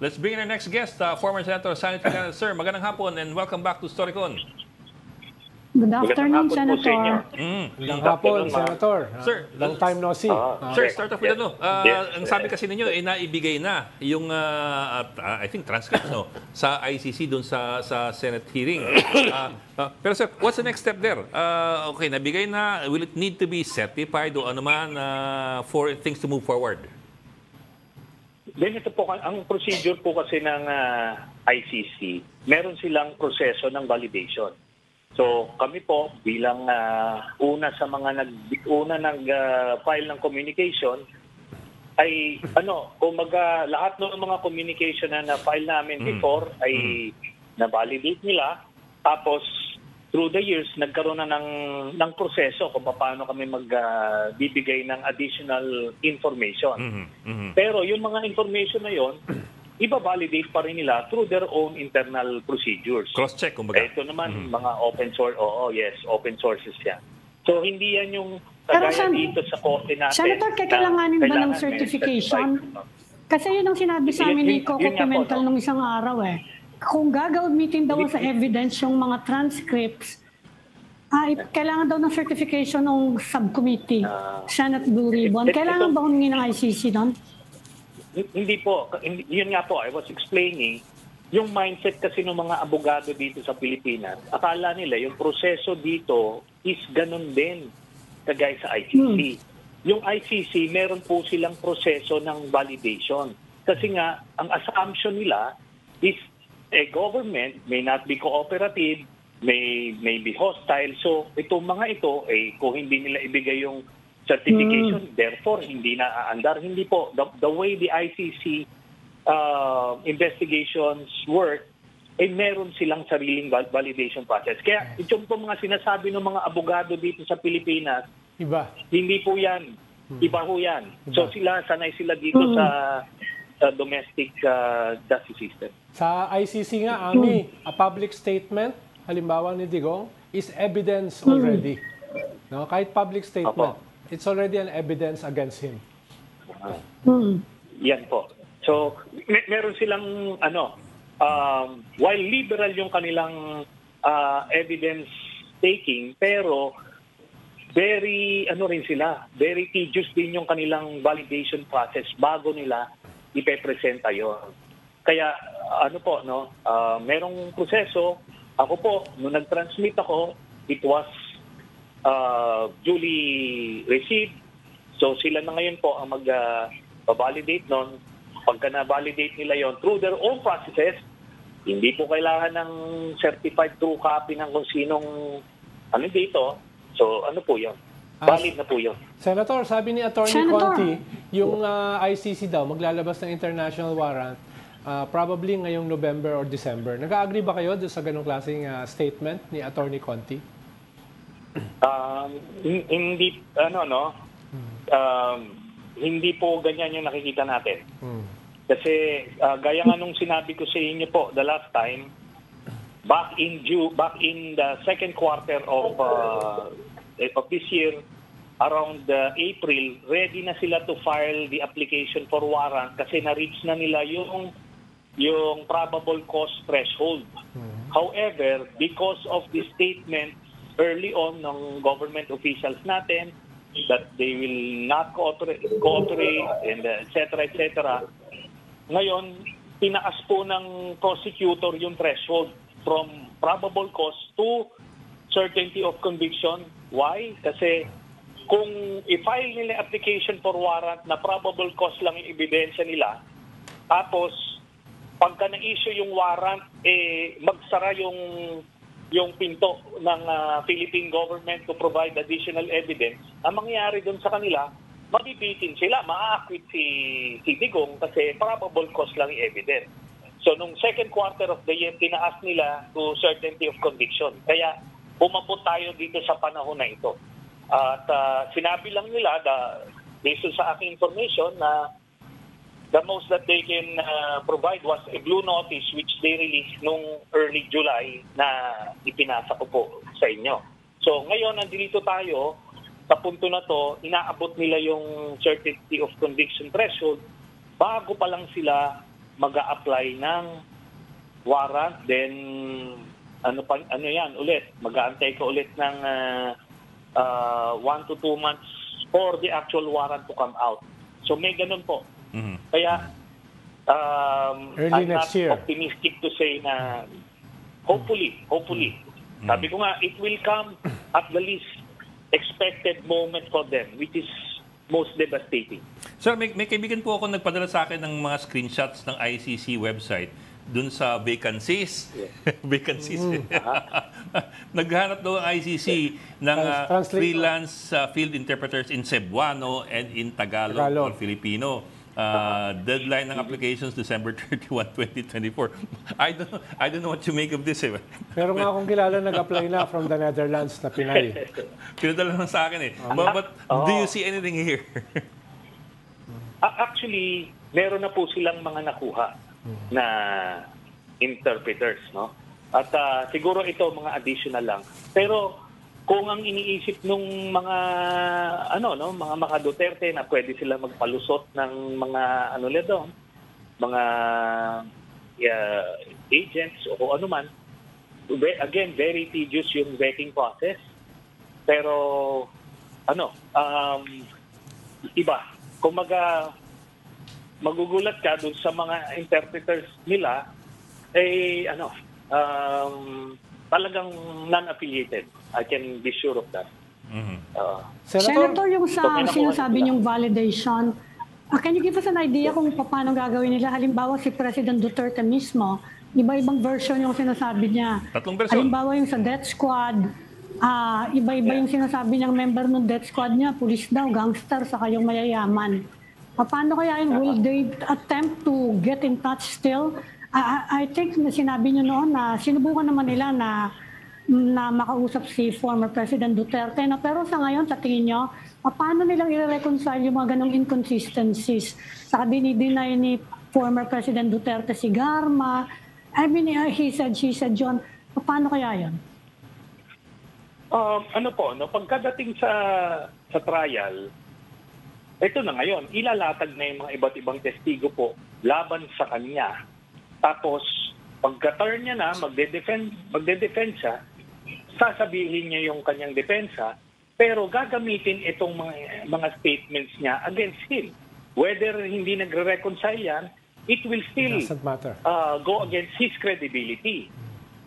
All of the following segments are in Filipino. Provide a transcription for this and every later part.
Let's bring in our next guest, former Senator Sani Trillanes. Sir, magandang hapon and welcome back to Storycon. Good afternoon, Senator. Magandang hapon, Senator. Sir, long time no see. Sir, start off with ang sabi kasi ninyo, naibigay na yung, I think, transcripts sa ICC dun sa Senate hearing. Pero sir, what's the next step there? Okay, nabigay na. Will it need to be certified o ano man for things to move forward? Then ito po, ang procedure po kasi ng ICC, meron silang proseso ng validation. So kami po bilang una sa mga nag-file ng communication ay kumaga lahat ng mga communication na na-file namin before ay na-validate nila. Tapos through the years nagkaroon na ng proseso kung paano kami magbibigay ng additional information. Pero yung mga information na yon, iba-validate pa rin nila through their own internal procedures. Cross-check, kumbaga. Ito naman, mga open source, open sources yan. So, hindi yan yung Pero kagaya dito sa korte natin. Senator, kailanganin ba ng certification? Kasi yun ang sinabi sa amin ni Coco Pimentel nung isang araw Kung gagawin daw sa evidence yung mga transcripts, kailangan daw ng certification ng subcommittee, Senate Blue Ribbon. Kailangan ba humingi ng ICC doon? Hindi po. Yun nga po, I was explaining, yung mindset kasi ng mga abogado dito sa Pilipinas, akala nila yung proseso dito is ganun din kagaya sa ICC. Yung ICC, meron po silang proseso ng validation. Kasi nga, ang assumption nila is a government may not be cooperative, may be hostile. So, itong mga ito, kung hindi nila ibigay yung certification, therefore, hindi na aandar. Hindi po. The way the ICC investigations work, meron silang sariling validation process. Kaya, itong po mga sinasabi ng mga abogado dito sa Pilipinas, hindi po yan. Iba po yan. So, sanay sila dito sa domestic justice system. Sa ICC nga, Ami, a public statement, halimbawa ni Digong, is evidence already. No? Kahit public statement, it's already an evidence against him. Yan po. So, meron silang, while liberal yung kanilang evidence taking, pero very tedious din yung kanilang validation process bago nila ipepresenta yun. Kaya, merong proseso. Ako po, nung nag-transmit ako, it was duly received. So sila na ngayon po ang mag-validate nun. Pagka na-validate nila yon through their own processes, hindi po kailangan ng certified true copy ng kung sinong dito. So po yun? Valid na po yun. Senator, sabi ni Attorney Conti, yung ICC daw maglalabas ng international warrant probably ngayong November or December. Nag-agree ba kayo doon sa ganong klaseng statement ni Attorney Conti? Hindi hindi po ganyan yung nakikita natin. Kasi gaya nga nung sinabi ko sa inyo po the last time, back in the second quarter of this year, around April, ready na sila to file the application for warrant kasi na-reach na nila yung probable cause threshold. However, because of the statement early on ng government officials natin that they will not cooperate and etc. Ngayon, tinaas po ng prosecutor yung threshold from probable cause to certainty of conviction. Why? Kasi kung i-file nila application for warrant na probable cause lang yung ebidensya nila, tapos pagka na-issue yung warrant, magsara yung pinto ng Philippine government to provide additional evidence, ang mangyayari doon sa kanila, mabibitin sila, ma-acquit si Digong kasi probable cause lang yung evidence. So, nung second quarter of the year, tinaas nila to certainty of conviction. Kaya, umabot tayo dito sa panahon na ito. At sinabi lang nila, based sa aking information, na the most that they can provide was a blue notice which they released nung early July na ipinasa ko po sa inyo. So ngayon, nandito tayo, sa punto na to, inaabot nila yung certainty of conviction threshold bago pa lang sila mag-a-apply ng warrant, then ano yan ulit, mag-aantay ka ulit ng 1 to 2 months for the actual warrant to come out. So may ganun po. Kaya Early I'm next not year. optimistic to say na hopefully. Sabi ko nga, it will come at the least expected moment for them, which is most devastating. Sir, may kaibigan po ako nagpadala sa akin ng mga screenshots ng ICC website dun sa vacancies. Vacancies. Naghanap daw ang ICC ng freelance field interpreters in Cebuano and in Tagalog or Filipino. Deadline ng applications December 31, 2024. I don't know what to make of this. Meron nga akong kilala nag-apply na from the Netherlands na Pinay. Pinadala lang sa akin eh. But do you see anything here? Actually, meron na po silang mga nakuha na interpreters, no? At siguro ito mga additional lang. Pero kung ang iniisip nung mga mga Maka Duterte na pwede sila magpalusot ng mga mga agents o ano man, again, very tedious yung vetting process. Pero iba. Kung magugulat ka dun sa mga interpreters nila, talagang non-affiliated. I can be sure of that. Senator, yung sa sinasabi niyong validation, can you give us an idea kung paano gagawin nila? Halimbawa, si President Duterte mismo, iba-ibang version yung sinasabi niya. Tatlong version. Halimbawa yung sa death squad, iba-iba yung sinasabi niyang member ng death squad niya, pulis daw, gangster, saka yung mayayaman. Paano kaya yun? Will they attempt to get in touch still? I think na sinabi niyo noon na sinubukan naman nila na makausap si former President Duterte. Pero sa ngayon, sa tingin niyo, paano nilang i-reconcile yung mga ganong inconsistencies? Saka dinideny ni former President Duterte si Garma. I mean, he said, she said, John. Paano kaya yun? Pagkadating sa trial, ito na ngayon, ilalatag na yung mga iba't ibang testigo po laban sa kanya. Tapos, pagka-turn niya na, magde-defend siya, sasabihin niya yung kanyang depensa, pero gagamitin itong mga statements niya against him. Whether hindi nagre-reconcile yan, it will still go against his credibility.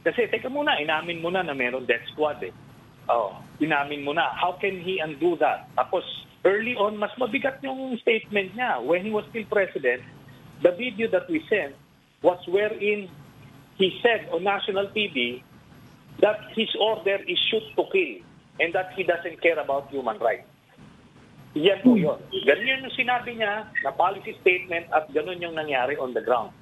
Kasi, teka muna, inamin mo na meron death squad eh. Inamin mo na. How can he undo that? Tapos, early on, mas mabigat yung statement niya. When he was still president, the video that we sent was wherein he said on national TV that his order is shoot to kill and that he doesn't care about human rights. Yan po yun. Ganyan yung sinabi niya na policy statement at ganun yung nangyari on the ground.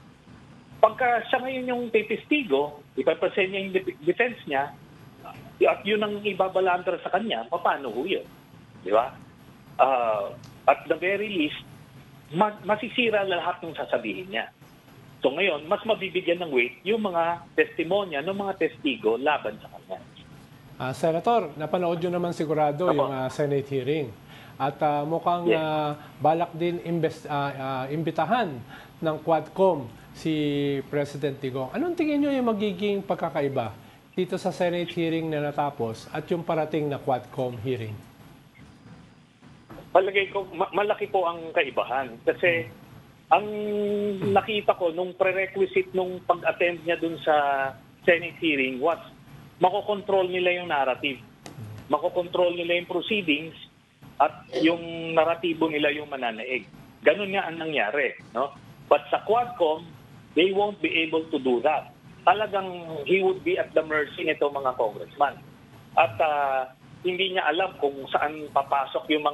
Pagka siya ngayon yung testigo, ipapresent niya yung defense niya at yun ang ibabalandra sa kanya, paano ho yun? Di ba? At the very least, masisira lahat ng sasabihin niya. So ngayon, mas mabibigyan ng weight yung mga testimonya ng mga testigo laban sa kanya. Senator, napanood nyo naman sigurado yung Senate hearing. At mukhang balak din imbitahan ng Quadcom si President Digong. Anong tingin nyo yung magiging pagkakaiba dito sa Senate hearing na natapos at yung parating na Quadcom hearing? Palagay ko, malaki po ang kaibahan. Kasi ang nakita ko nung prerequisite nung pag-attend niya dun sa Senate hearing was makokontrol nila yung narrative. Makokontrol nila yung proceedings at yung naratibo nila yung mananaig. Ganun nga ang nangyari. No? But sa Quadcom, they won't be able to do that. Talagang he would be at the mercy nito mga congressman. At hindi niya alam kung saan papasok yung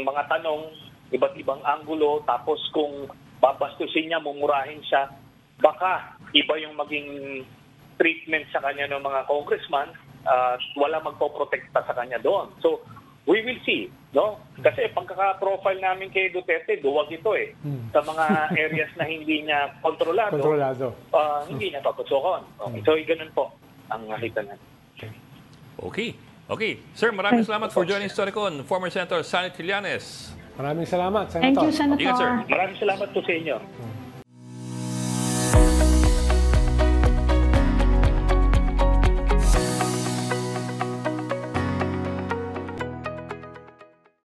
mga tanong, iba't ibang anggulo, tapos kung babastusin niya, mumurahin siya, baka iba yung maging treatment sa kanya ng mga congressman at wala magpoprotekta sa kanya doon. So, we will see, no? Kasi pagkaka-profile namin kay Duterte, duwag ito eh. Sa mga areas na hindi niya kontrolado. Hindi niya papasokon. Okay. So, ganun po ang nakita natin. Okay. Sir, maraming salamat for joining Storicon. Former Senator Sani Trillanes. Maraming salamat, Senator. Thank you, Senator. Ingat, sir. Maraming salamat po sa inyo.